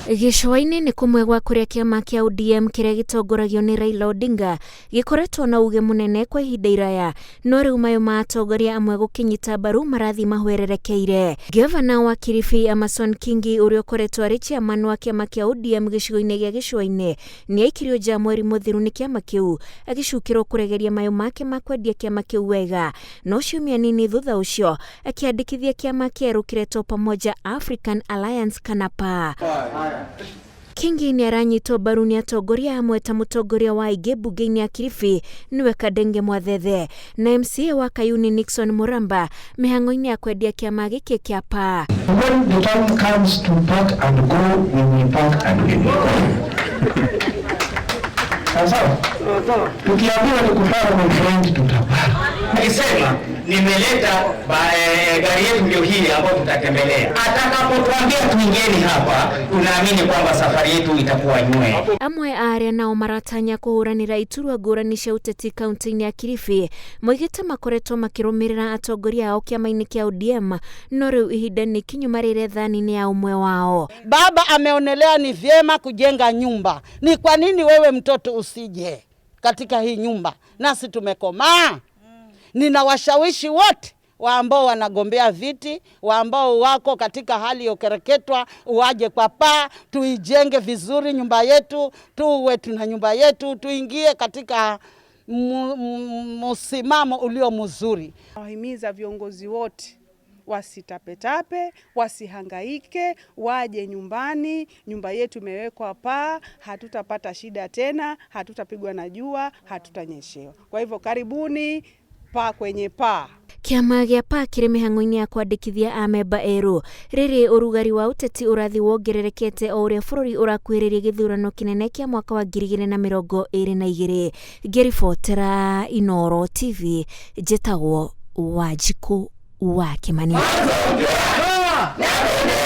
Gĩcũa-inĩ nĩ kũmwe gwa kũrĩa kĩama kĩa ODM kĩrĩa gĩtongoragio nĩ Raila Odinga gĩkoretwo na uge mũnene kwa ihinda iraya, no rĩu mayũ ma atongoria amwe gũkĩnyita mbaru marathi mahwererekeire. Gavana wa Kilifi Amason Kingi ũrĩa ũkoretwo arĩ chairman wa kĩama kĩa ODM gĩcigo-inĩ gĩa Gĩcũa-inĩ nĩ aikirio nja mweri mũthiru nĩ kĩama kĩu agĩcukĩrwo kũregeria mayũ make ma kwendia kĩama kĩu wega, no ciumia nini thutha ũcio akĩandĩkithia kĩama kĩerũ kĩretwo Pamoja African Alliance kana PA. Kingi nĩ aranyitwo mbaru nĩ atongoria amwe ta mũtongoria wa aingĩ mbunge-inĩ ya Kilifi nĩwe Kadenge Mwathethe na MCA wa Kayuni Nixon Muramba mĩhang'o-inĩ ya kwendia kĩama gĩkĩ kĩa PA. When the time comes to pack and go, we will pack and we will go. Sasa tukiambiwa ni kupara, my friend, tutapara. Nikisema nimeleta gari yetu ndio hii ambayo tutatembelea. Atakapotuambia tuingeni hapa, tunaamini kwamba safari yetu itakuwa nywe. Amwe arĩa nao maratanya kũhũranĩra iturwa ngũrani cia ũteti kaunti-inĩ ya Kilifi moigĩte makoretwo makĩrũmĩrĩra atongoria ao kĩama-inĩ kĩa ODM, no rĩu ihinda nĩ ikinyu marĩre thani-inĩ ya ũmwe wao. Baba ameonelea ni vyema kujenga nyumba. Ni kwa nini wewe mtoto usije katika hii nyumba? Nasi tumekomaa. Nina washawishi wote wa ambao wanagombea viti, wa ambao wako katika hali ya kereketwa, waje kwa PA, tuijenge vizuri nyumba yetu, tuwe tuna nyumba yetu, tuingie katika msimamo ulio mzuri. Wahimiza viongozi wote wasitapetape, wasihangaike, waje nyumbani. Nyumba yetu imewekwa PA, hatutapata shida tena, hatutapigwa na jua, hatutanyeshewa. Kwa hivyo karibuni PA kwenye PA. Kĩama gĩa PA kĩrĩ mĩhang'o-inĩ ya kwandĩkithia amemba erũ. Rĩrĩ ũrugarĩ wa ũteti ũrathi wongererekete o ũrĩa bũrũri ũrakuhĩrĩria gĩthurano kĩnene kĩa mwaka wa 2022. Ngĩribotera Inooro TV, njĩtagwo Wanjikũ wa Kĩmani.